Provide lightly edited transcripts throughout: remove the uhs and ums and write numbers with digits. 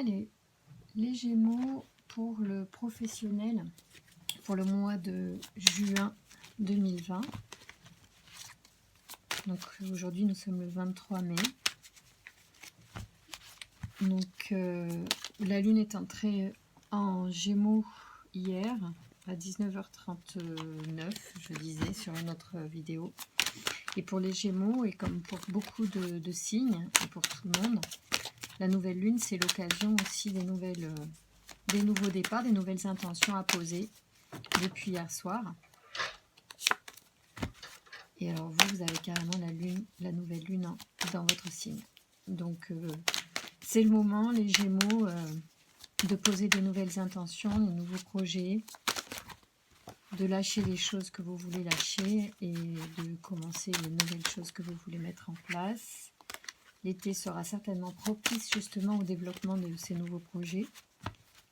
Allez, les Gémeaux pour le professionnel, pour le mois de juin 2020. Donc aujourd'hui nous sommes le 23 mai. Donc la lune est entrée en Gémeaux hier à 19h39, je disais sur une autre vidéo. Et pour les Gémeaux, et comme pour beaucoup de signes, et pour tout le monde, la nouvelle lune, c'est l'occasion aussi des nouveaux départs, des nouvelles intentions à poser depuis hier soir. Et alors vous avez carrément la nouvelle lune dans votre signe. Donc c'est le moment, les Gémeaux, de poser de nouvelles intentions, de nouveaux projets, de lâcher les choses que vous voulez lâcher et de commencer les nouvelles choses que vous voulez mettre en place. L'été sera certainement propice justement au développement de ces nouveaux projets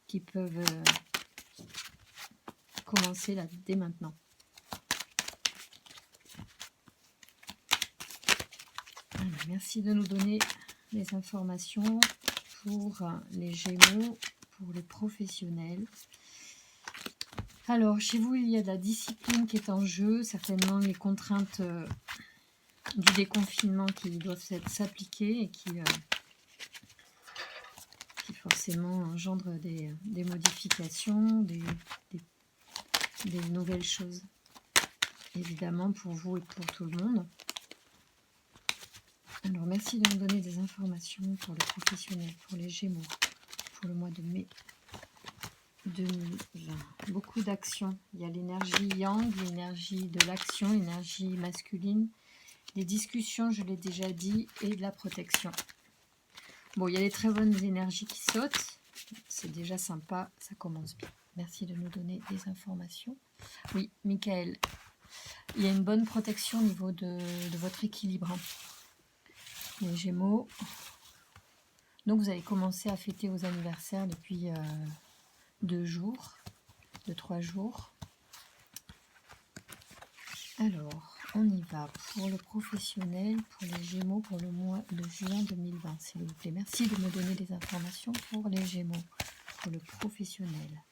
qui peuvent commencer là, dès maintenant. Alors, merci de nous donner les informations pour les Gémeaux, pour les professionnels. Alors, chez vous, il y a de la discipline qui est en jeu, certainement les contraintes du déconfinement qui doivent s'appliquer et qui forcément engendrent des modifications, des nouvelles choses, évidemment, pour vous et pour tout le monde. Alors, merci de nous donner des informations pour les professionnels, pour les Gémeaux, pour le mois de mai 2020. Beaucoup d'actions. Il y a l'énergie yang, l'énergie de l'action, l'énergie masculine, les discussions, je l'ai déjà dit, et de la protection. Bon, il y a des très bonnes énergies qui sautent. C'est déjà sympa, ça commence bien. Merci de nous donner des informations. Oui, Michael, il y a une bonne protection au niveau de votre équilibre. Les Gémeaux. Donc, vous avez commencé à fêter vos anniversaires depuis 2 jours, 3 jours. Alors, on y va pour le professionnel, pour les Gémeaux, pour le mois de juin 2020, s'il vous plaît. Merci de me donner des informations pour les Gémeaux, pour le professionnel.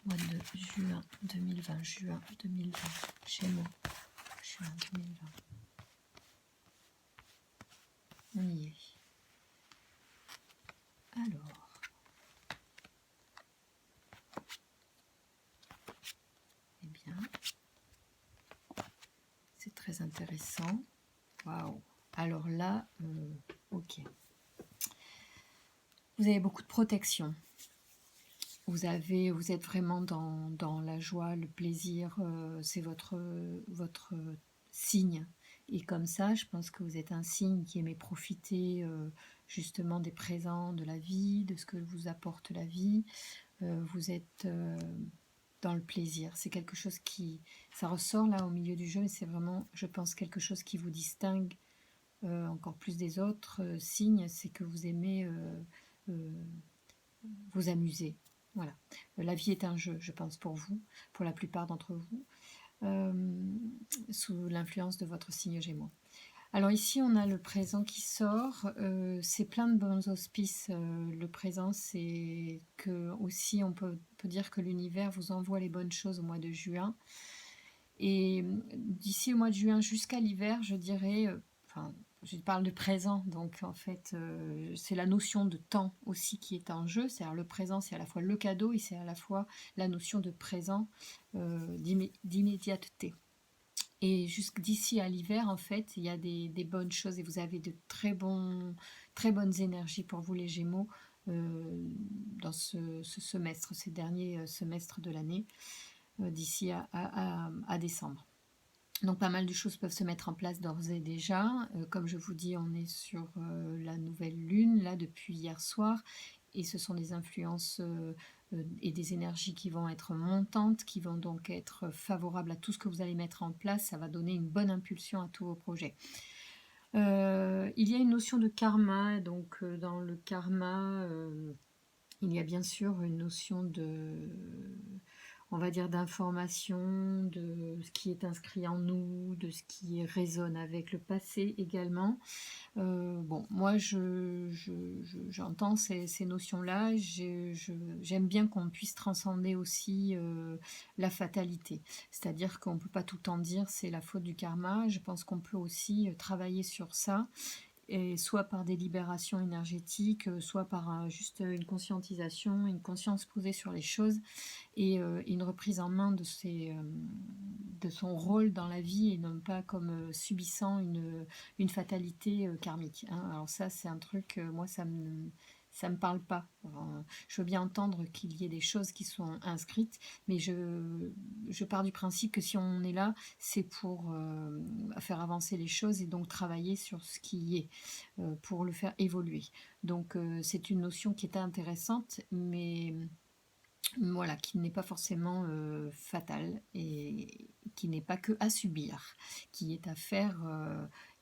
Mois de juin 2020, Gémeaux, juin 2020. On y est. Alors, eh bien, c'est très intéressant. Waouh! Alors là, ok. Vous avez beaucoup de protection. Vous êtes vraiment dans la joie, le plaisir, c'est votre signe. Et comme ça, je pense que vous êtes un signe qui aimait profiter justement des présents de la vie, de ce que vous apporte la vie. Vous êtes dans le plaisir. C'est quelque chose ça ressort là au milieu du jeu, mais c'est vraiment, je pense, quelque chose qui vous distingue encore plus des autres signes, c'est que vous aimez vous amuser. Voilà. La vie est un jeu, je pense, pour vous, pour la plupart d'entre vous, sous l'influence de votre signe Gémeaux. Alors ici, on a le présent qui sort, c'est plein de bons auspices. Le présent, c'est que aussi, on peut dire que l'univers vous envoie les bonnes choses au mois de juin. Et d'ici au mois de juin jusqu'à l'hiver, je dirais, je parle de présent, donc en fait, c'est la notion de temps aussi qui est en jeu. C'est-à-dire le présent, c'est à la fois le cadeau et c'est à la fois la notion de présent, d'immédiateté. Et d'ici à l'hiver, en fait, il y a des bonnes choses et vous avez de très bonnes énergies pour vous les Gémeaux dans ce semestre, ces derniers semestres de l'année, d'ici à décembre. Donc pas mal de choses peuvent se mettre en place d'ores et déjà. Comme je vous dis, on est sur la nouvelle lune, là, depuis hier soir. Et ce sont des influences et des énergies qui vont être montantes, qui vont donc être favorables à tout ce que vous allez mettre en place. Ça va donner une bonne impulsion à tous vos projets. Il y a une notion de karma. Donc dans le karma, il y a bien sûr une notion de... on va dire, d'informations, de ce qui est inscrit en nous, de ce qui résonne avec le passé également. Bon, moi, j'entends ces notions-là. J'aime bien qu'on puisse transcender aussi la fatalité. C'est-à-dire qu'on ne peut pas tout le temps dire c'est la faute du karma. Je pense qu'on peut aussi travailler sur ça, et soit par des libérations énergétiques, soit par juste une conscientisation, une conscience posée sur les choses, et une reprise en main de son rôle dans la vie, et non pas comme subissant une fatalité karmique, hein. Alors ça, c'est un truc, moi, ça me parle pas. Je veux bien entendre qu'il y ait des choses qui sont inscrites, mais je pars du principe que si on est là, c'est pour faire avancer les choses, et donc travailler sur ce qui y est, pour le faire évoluer. Donc c'est une notion qui est intéressante, mais voilà, qui n'est pas forcément fatale, et qui n'est pas que à subir, qui est à faire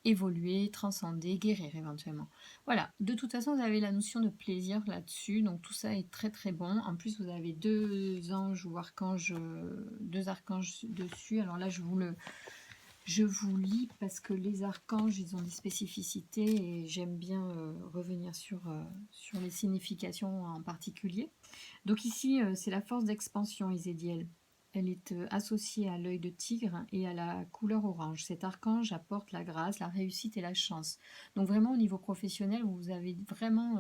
évoluer, transcender, guérir éventuellement. Voilà, de toute façon, vous avez la notion de plaisir là-dessus, donc tout ça est très très bon. En plus, vous avez deux anges ou archanges, deux archanges dessus. Alors là, je vous lis parce que les archanges, ils ont des spécificités, et j'aime bien revenir sur les significations en particulier. Donc ici, c'est la force d'expansion, Isédiel. Elle est associée à l'œil de tigre et à la couleur orange. Cet archange apporte la grâce, la réussite et la chance. Donc vraiment, au niveau professionnel, vous avez vraiment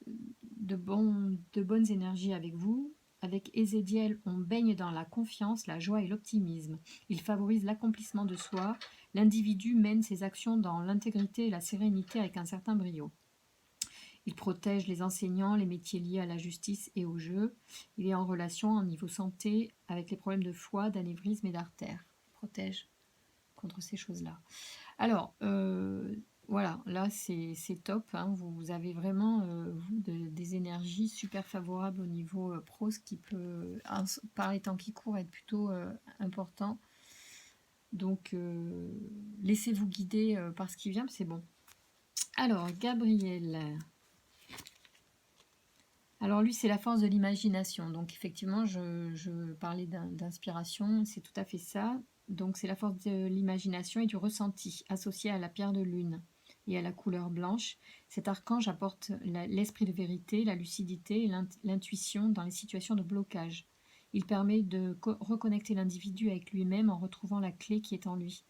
de bonnes énergies avec vous. Avec Ézédiel, on baigne dans la confiance, la joie et l'optimisme. Il favorise l'accomplissement de soi. L'individu mène ses actions dans l'intégrité et la sérénité avec un certain brio. Il protège les enseignants, les métiers liés à la justice et au jeu. Il est en relation au niveau santé avec les problèmes de foie, d'anévrisme et d'artère. Il protège contre ces choses-là. Alors, voilà, là c'est top, hein. Vous avez vraiment des énergies super favorables au niveau pro, ce qui peut, par les temps qui courent, être plutôt important. Donc, laissez-vous guider par ce qui vient, c'est bon. Alors, Gabriel. Alors lui, c'est la force de l'imagination. Donc effectivement, je parlais d'inspiration, c'est tout à fait ça. Donc c'est la force de l'imagination et du ressenti, associée à la pierre de lune et à la couleur blanche. Cet archange apporte l'esprit de vérité, la lucidité et l'intuition dans les situations de blocage. Il permet de reconnecter l'individu avec lui-même en retrouvant la clé qui est en lui.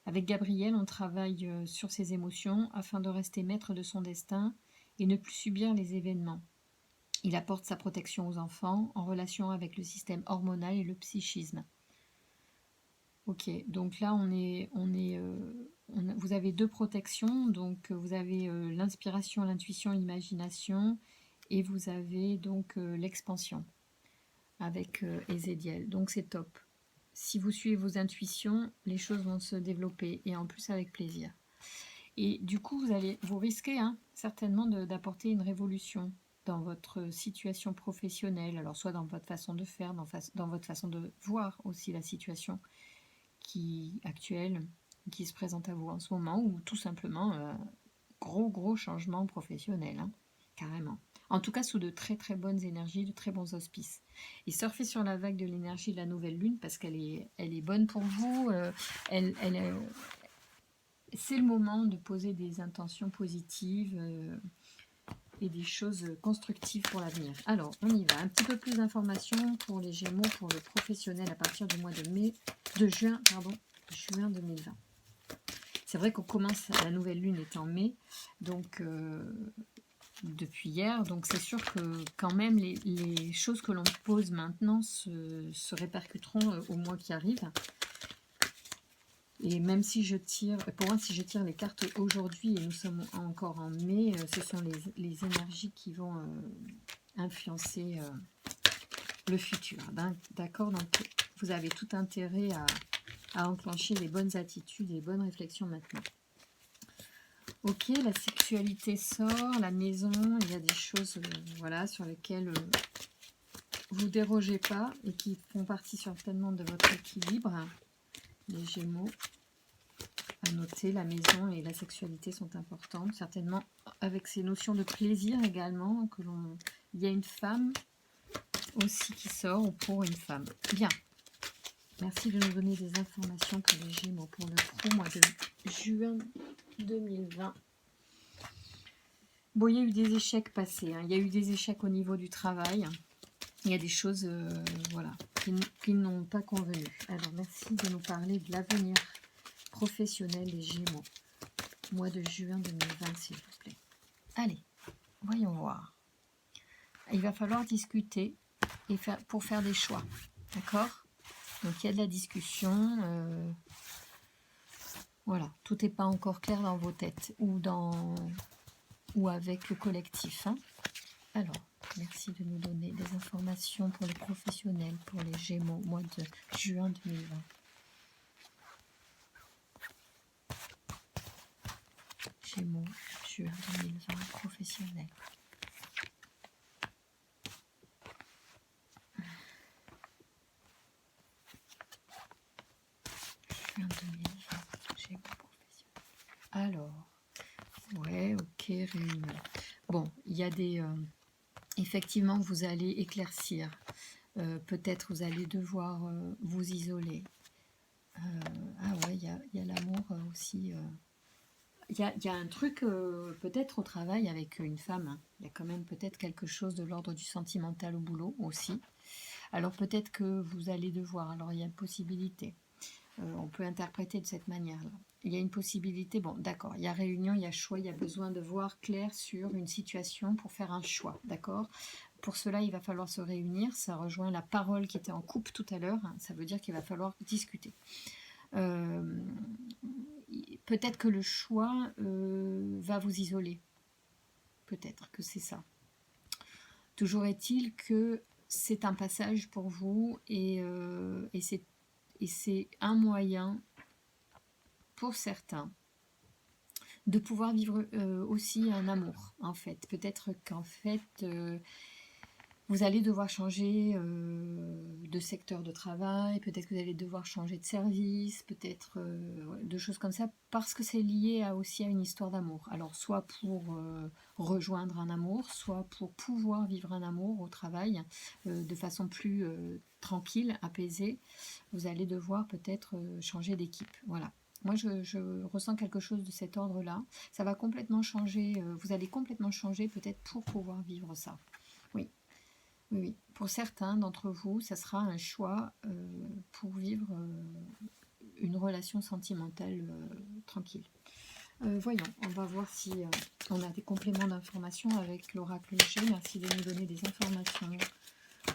Avec Gabriel, on travaille sur ses émotions afin de rester maître de son destin et ne plus subir les événements. Il apporte sa protection aux enfants en relation avec le système hormonal et le psychisme. Ok, donc là vous avez deux protections, donc vous avez l'inspiration, l'intuition, l'imagination, et vous avez donc l'expansion avec Ézédiel. Donc c'est top. Si vous suivez vos intuitions, les choses vont se développer, et en plus avec plaisir. Et du coup, vous risquez certainement d'apporter une révolution dans votre situation professionnelle, alors soit dans votre façon de faire, dans votre façon de voir aussi la situation actuelle qui se présente à vous en ce moment, ou tout simplement gros changement professionnel, carrément. En tout cas, sous de très très bonnes énergies, de très bons auspices. Et surfez sur la vague de l'énergie de la nouvelle lune, parce qu'elle est bonne pour vous. C'est le moment de poser des intentions positives et des choses constructives pour l'avenir. Alors, on y va. Un petit peu plus d'informations pour les Gémeaux, pour le professionnel à partir du mois de juin 2020. C'est vrai qu'on commence, la nouvelle lune est en mai, donc depuis hier, donc c'est sûr que quand même les choses que l'on pose maintenant se répercuteront au mois qui arrive. Et même si pour moi, si je tire les cartes aujourd'hui, et nous sommes encore en mai, ce sont les énergies qui vont influencer le futur. D'accord? Donc, vous avez tout intérêt à enclencher les bonnes attitudes et les bonnes réflexions maintenant. Ok, la sexualité sort, la maison, il y a des choses voilà, sur lesquelles vous ne dérogez pas et qui font partie certainement de votre équilibre. Les Gémeaux, à noter, la maison et la sexualité sont importantes, certainement avec ces notions de plaisir également, il y a une femme aussi qui sort, ou pour une femme. Bien. Merci de nous donner des informations pour les Gémeaux, pour le pro mois de juin 2020. Bon, il y a eu des échecs passés, hein. Il y a eu des échecs au niveau du travail. Il y a des choses voilà, qui n'ont pas convenu. Alors, merci de nous parler de l'avenir professionnel des Gémeaux. Mois de juin 2020, s'il vous plaît. Allez, voyons voir. Il va falloir discuter et pour faire des choix. D'accord? Donc, il y a de la discussion. Voilà, tout n'est pas encore clair dans vos têtes ou avec le collectif. Hein. Alors, merci de nous donner des informations pour les professionnels, pour les Gémeaux, mois de juin 2020. Gémeaux, juin 2020, professionnel. Juin 2020, Gémeaux, professionnel. Alors, ouais, ok, réunion. Bon, il y a des... effectivement, vous allez éclaircir. Peut-être vous allez devoir vous isoler. Ah ouais, il y a l'amour aussi. Il y a un truc peut-être au travail avec une femme. Hein. Il y a quand même peut-être quelque chose de l'ordre du sentimental au boulot aussi. Alors peut-être que vous allez devoir. Alors il y a une possibilité. On peut interpréter de cette manière-là. Il y a une possibilité. Bon, d'accord. Il y a réunion, il y a choix. Il y a besoin de voir clair sur une situation pour faire un choix. D'accord. Pour cela, il va falloir se réunir. Ça rejoint la parole qui était en coupe tout à l'heure. Ça veut dire qu'il va falloir discuter. Peut-être que le choix va vous isoler. Peut-être que c'est ça. Toujours est-il que c'est un passage pour vous et c'est un moyen pour certains de pouvoir vivre aussi un amour, en fait. Peut-être qu'en fait, vous allez devoir changer de secteur de travail, peut-être que vous allez devoir changer de service, peut-être de choses comme ça, parce que c'est lié aussi à une histoire d'amour. Alors, soit pour rejoindre un amour, soit pour pouvoir vivre un amour au travail de façon plus tranquille, apaisée, vous allez devoir peut-être changer d'équipe. Voilà. Moi, je ressens quelque chose de cet ordre-là. Ça va complètement changer, vous allez complètement changer peut-être pour pouvoir vivre ça. Oui. Oui, pour certains d'entre vous, ça sera un choix pour vivre une relation sentimentale tranquille. Voyons, on va voir si on a des compléments d'informations avec l'oracle G. Merci de nous donner des informations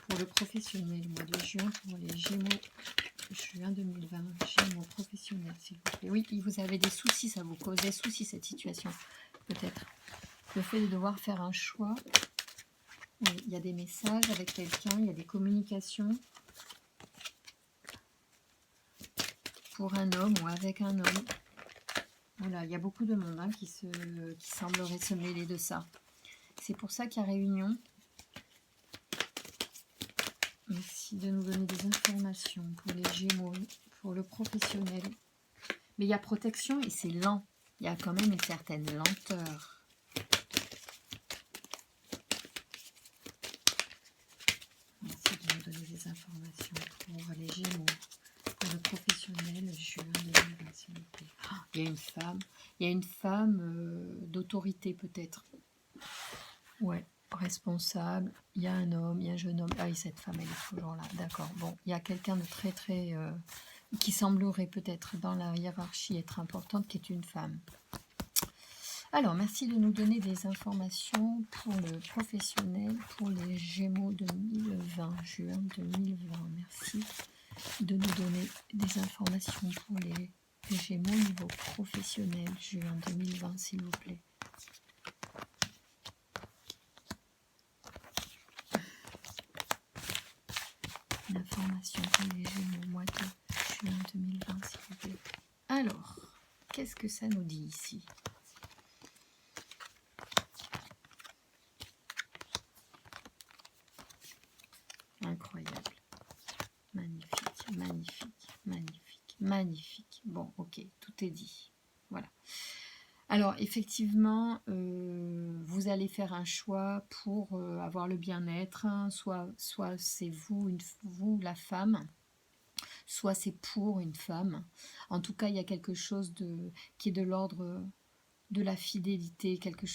pour le professionnel, mois de juin, pour les Gémeaux, juin 2020, Gémeaux professionnels, s'il vous plaît. Oui, vous avez des soucis, ça vous cause des soucis cette situation, peut-être. Le fait de devoir faire un choix. Oui, il y a des messages avec quelqu'un, il y a des communications pour un homme ou avec un homme. Voilà, il y a beaucoup de monde hein, qui semblerait se mêler de ça. C'est pour ça qu'il y a réunion. Merci de nous donner des informations pour les Gémeaux, pour le professionnel. Mais il y a protection et c'est lent. Il y a quand même une certaine lenteur. Merci de nous donner des informations pour les Gémeaux, pour le professionnel, juin 2020, s'il vous plaît. Oh, il y a une femme d'autorité peut-être. Ouais, responsable. Il y a un homme, il y a un jeune homme. Ah oui, cette femme, elle est toujours là. D'accord. Bon, il y a quelqu'un de très, très... qui semblerait peut-être dans la hiérarchie être importante, qui est une femme. Alors, merci de nous donner des informations pour le professionnel, pour les Gémeaux 2020, juin 2020. Merci de nous donner des informations pour les Gémeaux niveau professionnel, juin 2020, s'il vous plaît. L'information pour les Gémeaux, mois de juin 2020, s'il vous plaît. Alors, qu'est-ce que ça nous dit ici ? Incroyable. Magnifique, magnifique, magnifique, magnifique. Bon, ok, tout est dit. Voilà. Alors effectivement, vous allez faire un choix pour, avoir le bien-être, hein, soit c'est vous, vous la femme, soit c'est pour une femme. En tout cas, il y a quelque chose qui est de l'ordre de la fidélité, quelque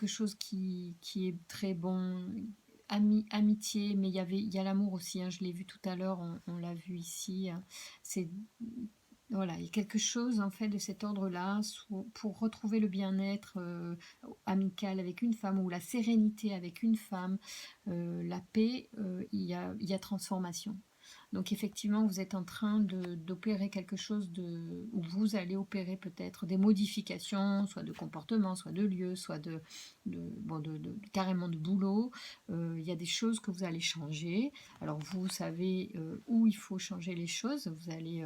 chose qui est très bon. Amitié, mais il y a l'amour aussi, hein, je l'ai vu tout à l'heure, on l'a vu ici, hein. C'est voilà, il y a quelque chose en fait de cet ordre-là, pour retrouver le bien-être amical avec une femme, ou la sérénité avec une femme, la paix, il y a transformation. Donc effectivement, vous êtes en train d'opérer quelque chose où vous allez opérer peut-être des modifications, soit de comportement, soit de lieu, soit bon, carrément de boulot. Il y a des choses que vous allez changer. Alors vous savez où il faut changer les choses. Vous allez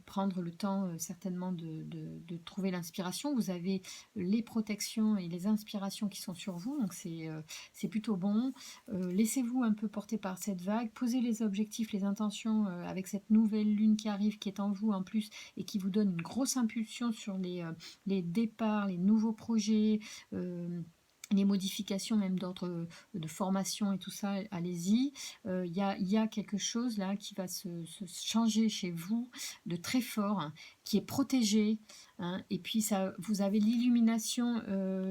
prendre le temps certainement de trouver l'inspiration. Vous avez les protections et les inspirations qui sont sur vous, donc c'est plutôt bon. Laissez-vous un peu porter par cette vague, posez les objectifs, les intentions avec cette nouvelle lune qui arrive, qui est en vous en plus, et qui vous donne une grosse impulsion sur les départs, les nouveaux projets, les modifications même d'ordre de formation et tout ça, allez-y. Y a quelque chose là qui va se changer chez vous de très fort, hein, qui est protégé, hein. Et puis ça, vous avez l'illumination,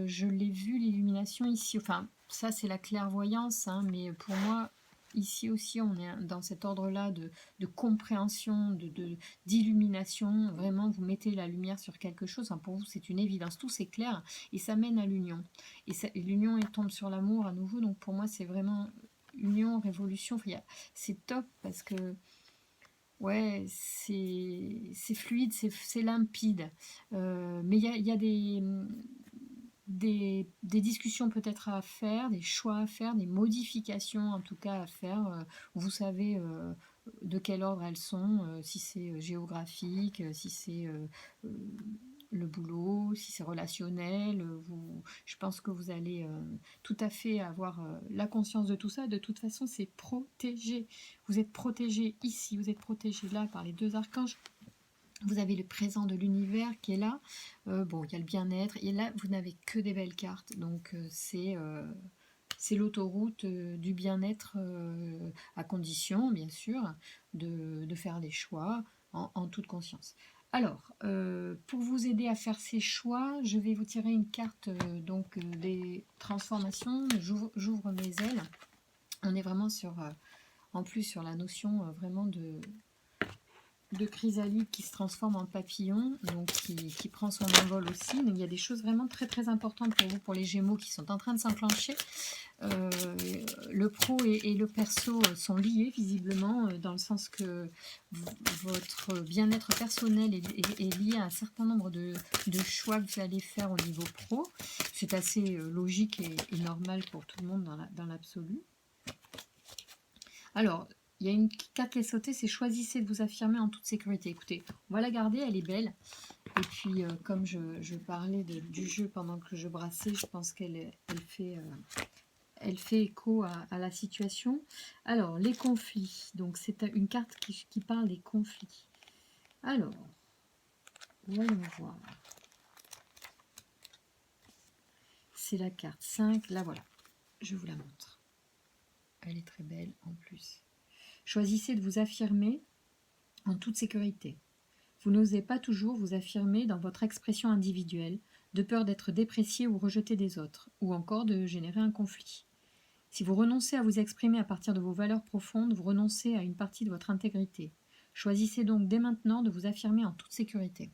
je l'ai vu l'illumination ici, enfin ça c'est la clairvoyance, hein, mais pour moi ici aussi on est dans cet ordre-là de compréhension, d'illumination. Vraiment vous mettez la lumière sur quelque chose, hein, pour vous c'est une évidence, tout c'est clair et ça mène à l'union. Et l'union elle tombe sur l'amour à nouveau, donc pour moi c'est vraiment union, révolution. Enfin, c'est top parce que ouais, c'est fluide, c'est limpide. Mais il y a des discussions peut-être à faire, des choix à faire, des modifications en tout cas à faire. Vous savez de quel ordre elles sont, si c'est géographique, si c'est euh, le boulot, si c'est relationnel. Je pense que vous allez tout à fait avoir la conscience de tout ça. De toute façon, c'est protégé. Vous êtes protégé ici, vous êtes protégé là par les deux archanges. Vous avez le présent de l'univers qui est là. Bon, il y a le bien-être. Et là, vous n'avez que des belles cartes. Donc, c'est l'autoroute du bien-être, à condition, bien sûr, de faire des choix en toute conscience. Alors, pour vous aider à faire ces choix, je vais vous tirer une carte des transformations. J'ouvre mes ailes. On est vraiment en plus sur la notion vraiment de chrysalide qui se transforme en papillon, donc qui prend son envol aussi. Donc il y a des choses vraiment très très importantes pour vous, pour les Gémeaux, qui sont en train de s'enclencher. Le pro et le perso sont liés visiblement, dans le sens que votre bien-être personnel est lié à un certain nombre de choix que vous allez faire au niveau pro. C'est assez logique et normal pour tout le monde dans l'absolu. Alors, il y a une carte qui est sautée, c'est choisissez de vous affirmer en toute sécurité. Écoutez, on va la garder, elle est belle. Et puis, comme je parlais du jeu pendant que je brassais, je pense elle fait écho à la situation. Alors, les conflits. Donc, c'est une carte qui parle des conflits. Alors, voyons voir. C'est la carte 5. Là, voilà. Je vous la montre. Elle est très belle en plus. Choisissez de vous affirmer en toute sécurité. Vous n'osez pas toujours vous affirmer dans votre expression individuelle, de peur d'être déprécié ou rejeté des autres, ou encore de générer un conflit. Si vous renoncez à vous exprimer à partir de vos valeurs profondes, vous renoncez à une partie de votre intégrité. Choisissez donc dès maintenant de vous affirmer en toute sécurité.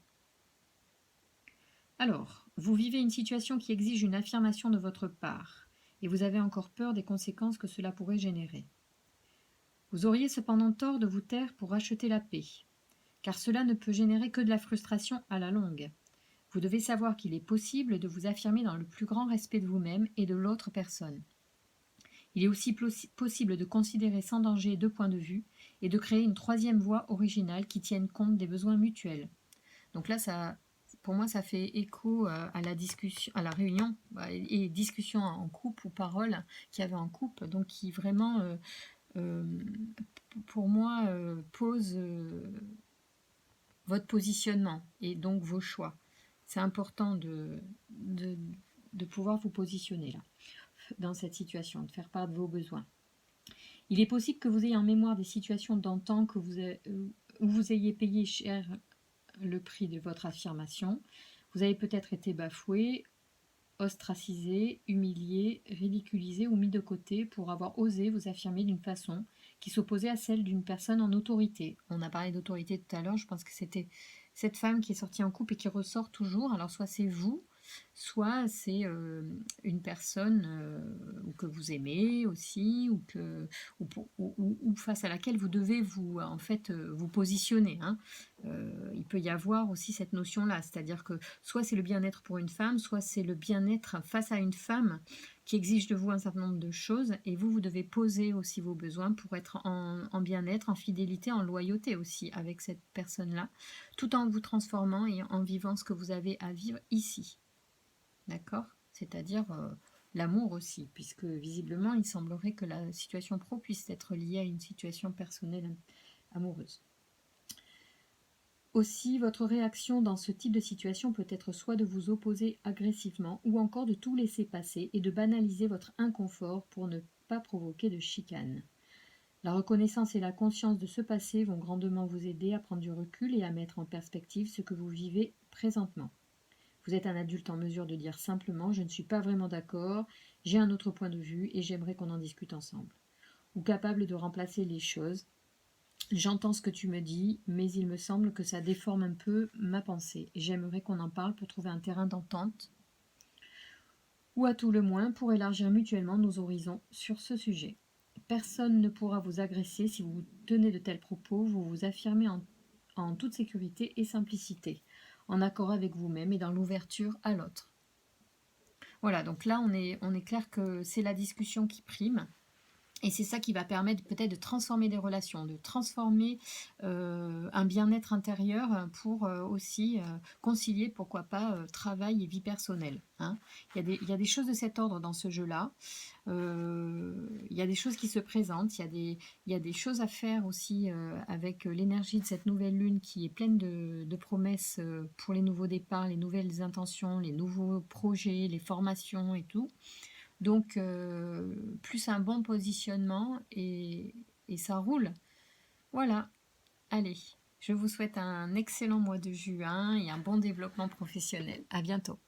Alors, vous vivez une situation qui exige une affirmation de votre part, et vous avez encore peur des conséquences que cela pourrait générer. Vous auriez cependant tort de vous taire pour acheter la paix, car cela ne peut générer que de la frustration à la longue. Vous devez savoir qu'il est possible de vous affirmer dans le plus grand respect de vous-même et de l'autre personne. Il est aussi possible de considérer sans danger deux points de vue et de créer une troisième voie originale qui tienne compte des besoins mutuels. Donc là, pour moi, ça fait écho à la discussion, à la réunion et discussion en couple ou parole qu'il y avait en couple, donc qui vraiment, pour moi, pose votre positionnement et donc vos choix. C'est important de pouvoir vous positionner là, dans cette situation, de faire part de vos besoins. Il est possible que vous ayez en mémoire des situations d'antan où vous ayez payé cher le prix de votre affirmation. Vous avez peut-être été bafoué, ostracisé, humilié, ridiculisé ou mis de côté pour avoir osé vous affirmer d'une façon qui s'opposait à celle d'une personne en autorité. On a parlé d'autorité tout à l'heure, je pense que c'était cette femme qui est sortie en couple et qui ressort toujours. Alors soit c'est vous, soit c'est une personne que vous aimez aussi, ou face à laquelle vous devez vous, en fait, vous positionner. Hein. Il peut y avoir aussi cette notion-là, c'est-à-dire que soit c'est le bien-être pour une femme, soit c'est le bien-être face à une femme qui exige de vous un certain nombre de choses, et vous devez poser aussi vos besoins pour être en bien-être, en fidélité, en loyauté aussi avec cette personne-là, tout en vous transformant et en vivant ce que vous avez à vivre ici. D'accord? C'est-à-dire l'amour aussi, puisque visiblement il semblerait que la situation pro puisse être liée à une situation personnelle amoureuse. Aussi, votre réaction dans ce type de situation peut être soit de vous opposer agressivement ou encore de tout laisser passer et de banaliser votre inconfort pour ne pas provoquer de chicane. La reconnaissance et la conscience de ce passé vont grandement vous aider à prendre du recul et à mettre en perspective ce que vous vivez présentement. Vous êtes un adulte en mesure de dire simplement « je ne suis pas vraiment d'accord, j'ai un autre point de vue et j'aimerais qu'on en discute ensemble ». Ou capable de remplacer les choses. J'entends ce que tu me dis, mais il me semble que ça déforme un peu ma pensée. J'aimerais qu'on en parle pour trouver un terrain d'entente, ou à tout le moins pour élargir mutuellement nos horizons sur ce sujet. Personne ne pourra vous agresser si vous tenez de tels propos, vous vous affirmez en toute sécurité et simplicité, en accord avec vous-même et dans l'ouverture à l'autre. Voilà, donc là on est clair que c'est la discussion qui prime. Et c'est ça qui va permettre peut-être de transformer des relations, de transformer un bien-être intérieur pour aussi concilier, pourquoi pas, travail et vie personnelle. Hein. Il y a des choses de cet ordre dans ce jeu-là. Il y a des choses qui se présentent, il y a des choses à faire aussi avec l'énergie de cette nouvelle lune qui est pleine de promesses pour les nouveaux départs, les nouvelles intentions, les nouveaux projets, les formations et tout. Donc, plus un bon positionnement et ça roule. Voilà, allez, je vous souhaite un excellent mois de juin et un bon développement professionnel. À bientôt.